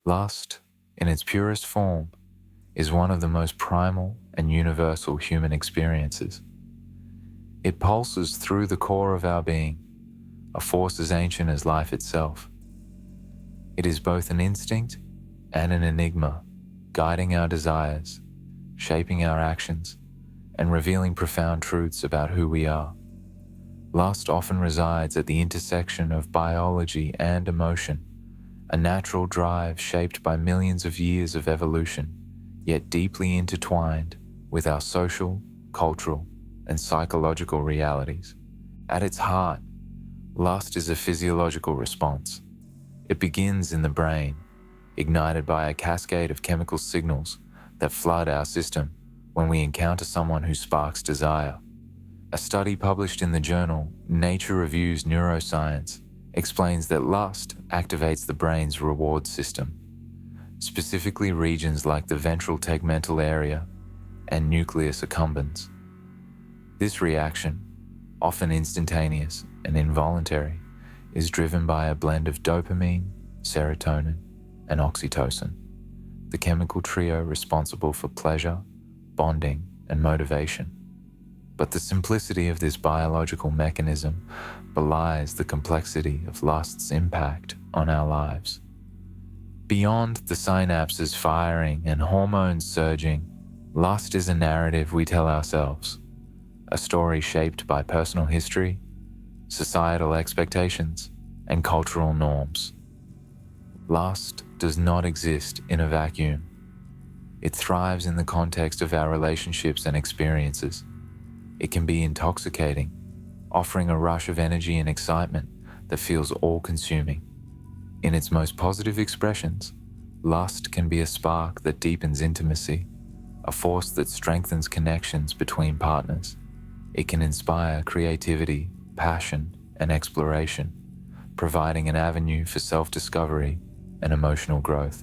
Lust, in its purest form, is one of the most primal and universal human experiences. It pulses through the core of our being, a force as ancient as life itself. It is both an instinct and an enigma, guiding our desires, shaping our actions, and revealing profound truths about who we are. Lust often resides at the intersection of biology and emotion, a natural drive shaped by millions of years of evolution, yet deeply intertwined with our social, cultural, and psychological realities. At its heart, lust is a physiological response. It begins in the brain, ignited by a cascade of chemical signals that flood our system when we encounter someone who sparks desire. A study published in the journal Nature Reviews Neuroscience explains that lust activates the brain's reward system, specifically regions like the ventral tegmental area and nucleus accumbens. This reaction, often instantaneous and involuntary, is driven by a blend of dopamine, serotonin, and oxytocin, the chemical trio responsible for pleasure, bonding, and motivation. But the simplicity of this biological mechanism belies the complexity of lust's impact on our lives. Beyond the synapses firing and hormones surging, lust is a narrative we tell ourselves, a story shaped by personal history, societal expectations, and cultural norms. Lust does not exist in a vacuum. It thrives in the context of our relationships and experiences. It can be intoxicating, offering a rush of energy and excitement that feels all-consuming. In its most positive expressions, lust can be a spark that deepens intimacy, a force that strengthens connections between partners. It can inspire creativity, passion, and exploration, providing an avenue for self-discovery and emotional growth.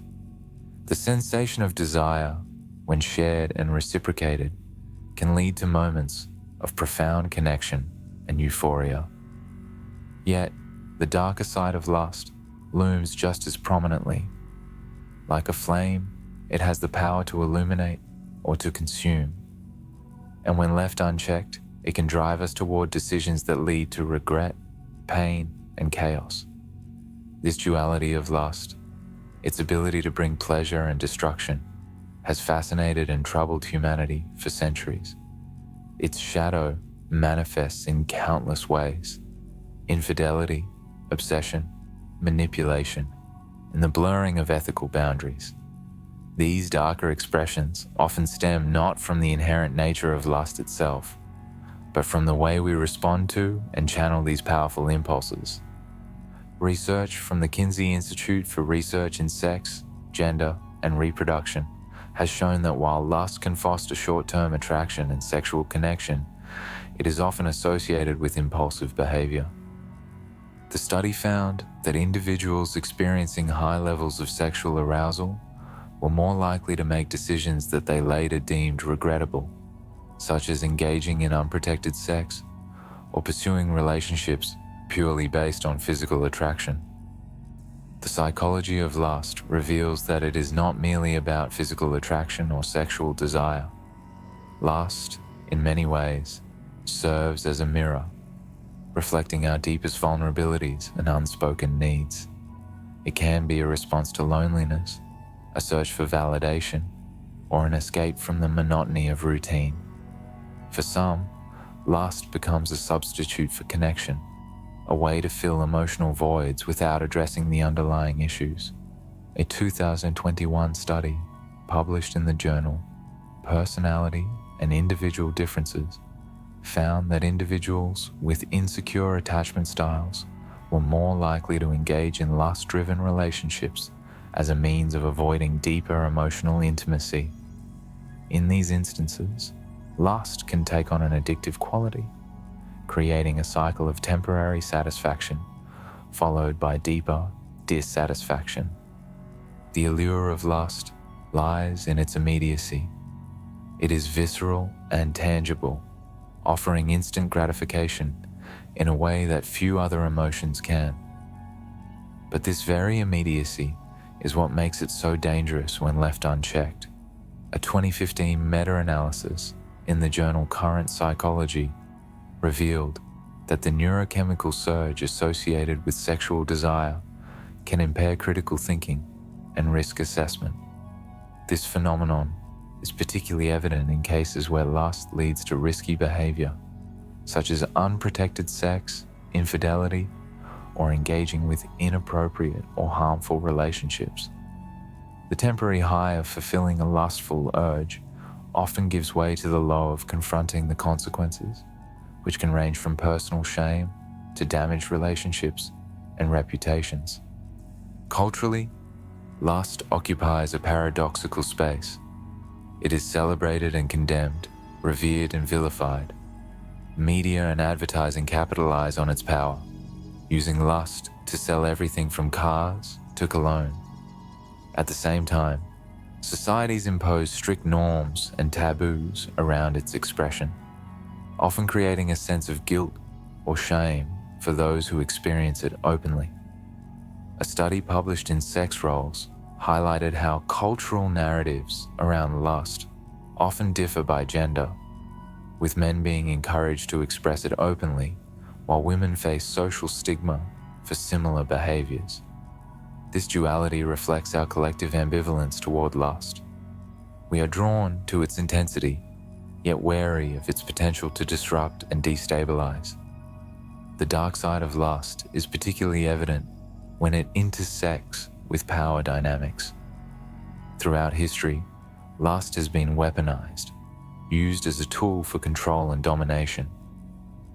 The sensation of desire, when shared and reciprocated, can lead to moments of profound connection and euphoria. Yet, the darker side of lust looms just as prominently. Like a flame, it has the power to illuminate or to consume. And when left unchecked, it can drive us toward decisions that lead to regret, pain, and chaos. This duality of lust, its ability to bring pleasure and destruction, has fascinated and troubled humanity for centuries. Its shadow manifests in countless ways: infidelity, obsession, manipulation, and the blurring of ethical boundaries. These darker expressions often stem not from the inherent nature of lust itself, but from the way we respond to and channel these powerful impulses. Research from the Kinsey Institute for Research in Sex, Gender, and Reproduction has shown that while lust can foster short-term attraction and sexual connection, it is often associated with impulsive behavior. The study found that individuals experiencing high levels of sexual arousal were more likely to make decisions that they later deemed regrettable, such as engaging in unprotected sex or pursuing relationships purely based on physical attraction. The psychology of lust reveals that it is not merely about physical attraction or sexual desire. Lust, in many ways, serves as a mirror, reflecting our deepest vulnerabilities and unspoken needs. It can be a response to loneliness, a search for validation, or an escape from the monotony of routine. For some, lust becomes a substitute for connection, a way to fill emotional voids without addressing the underlying issues. A 2021 study published in the journal Personality and Individual Differences found that individuals with insecure attachment styles were more likely to engage in lust-driven relationships as a means of avoiding deeper emotional intimacy. In these instances, lust can take on an addictive quality, creating a cycle of temporary satisfaction followed by deeper dissatisfaction. The allure of lust lies in its immediacy. It is visceral and tangible, offering instant gratification in a way that few other emotions can. But this very immediacy is what makes it so dangerous when left unchecked. A 2015 meta-analysis in the journal Current Psychology revealed that the neurochemical surge associated with sexual desire can impair critical thinking and risk assessment. This phenomenon is particularly evident in cases where lust leads to risky behavior, such as unprotected sex, infidelity, or engaging with inappropriate or harmful relationships. The temporary high of fulfilling a lustful urge often gives way to the low of confronting the consequences, which can range from personal shame to damaged relationships and reputations. Culturally, lust occupies a paradoxical space. It is celebrated and condemned, revered and vilified. Media and advertising capitalize on its power, using lust to sell everything from cars to cologne. At the same time, societies impose strict norms and taboos around its expression, often creating a sense of guilt or shame for those who experience it openly. A study published in Sex Roles highlighted how cultural narratives around lust often differ by gender, with men being encouraged to express it openly while women face social stigma for similar behaviors. This duality reflects our collective ambivalence toward lust. We are drawn to its intensity, yet wary of its potential to disrupt and destabilize. The dark side of lust is particularly evident when it intersects with power dynamics. Throughout history, lust has been weaponized, used as a tool for control and domination.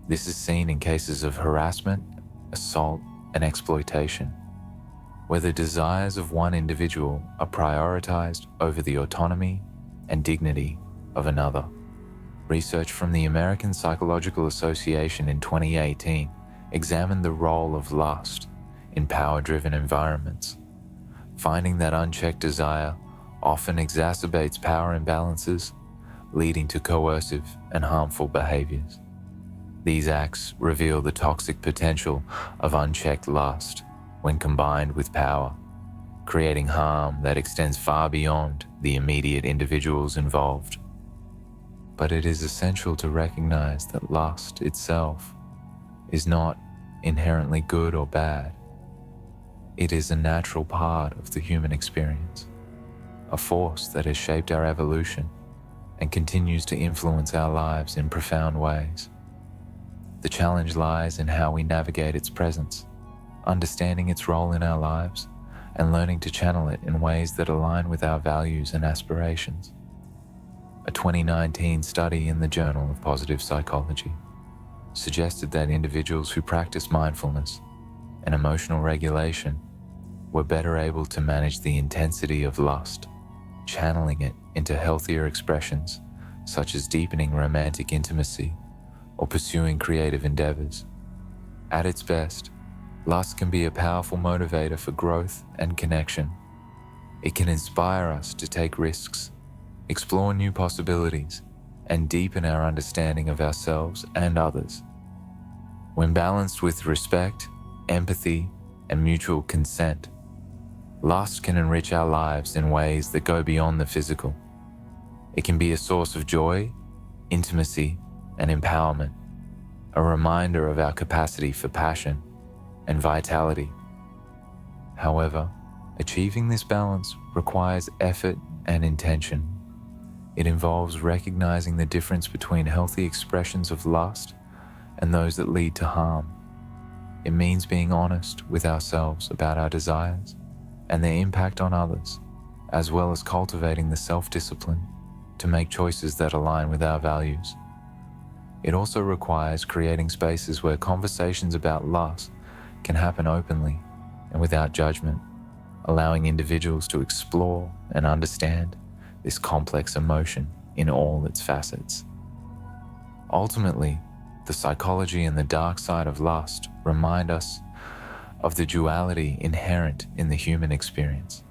This is seen in cases of harassment, assault, and exploitation, where the desires of one individual are prioritized over the autonomy and dignity of another. Research from the American Psychological Association in 2018 examined the role of lust in power-driven environments, finding that unchecked desire often exacerbates power imbalances, leading to coercive and harmful behaviors. These acts reveal the toxic potential of unchecked lust when combined with power, creating harm that extends far beyond the immediate individuals involved. But it is essential to recognize that lust itself is not inherently good or bad. It is a natural part of the human experience, a force that has shaped our evolution and continues to influence our lives in profound ways. The challenge lies in how we navigate its presence, understanding its role in our lives, and learning to channel it in ways that align with our values and aspirations. A 2019 study in the Journal of Positive Psychology suggested that individuals who practice mindfulness and emotional regulation were better able to manage the intensity of lust, channeling it into healthier expressions such as deepening romantic intimacy or pursuing creative endeavors. At its best, lust can be a powerful motivator for growth and connection. It can inspire us to take risks, explore new possibilities, and deepen our understanding of ourselves and others. When balanced with respect, empathy, and mutual consent, lust can enrich our lives in ways that go beyond the physical. It can be a source of joy, intimacy, and empowerment, a reminder of our capacity for passion and vitality. However, achieving this balance requires effort and intention. It involves recognizing the difference between healthy expressions of lust and those that lead to harm. It means being honest with ourselves about our desires and their impact on others, as well as cultivating the self-discipline to make choices that align with our values. It also requires creating spaces where conversations about lust can happen openly and without judgment, allowing individuals to explore and understand this complex emotion in all its facets. Ultimately, the psychology and the dark side of lust remind us of the duality inherent in the human experience.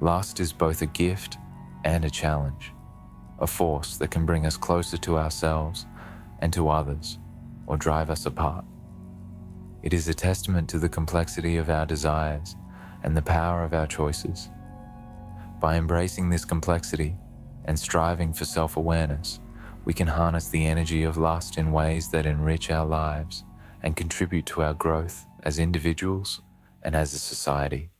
Lust is both a gift and a challenge, a force that can bring us closer to ourselves and to others, or drive us apart. It is a testament to the complexity of our desires and the power of our choices. By embracing this complexity and striving for self-awareness, we can harness the energy of lust in ways that enrich our lives and contribute to our growth as individuals and as a society.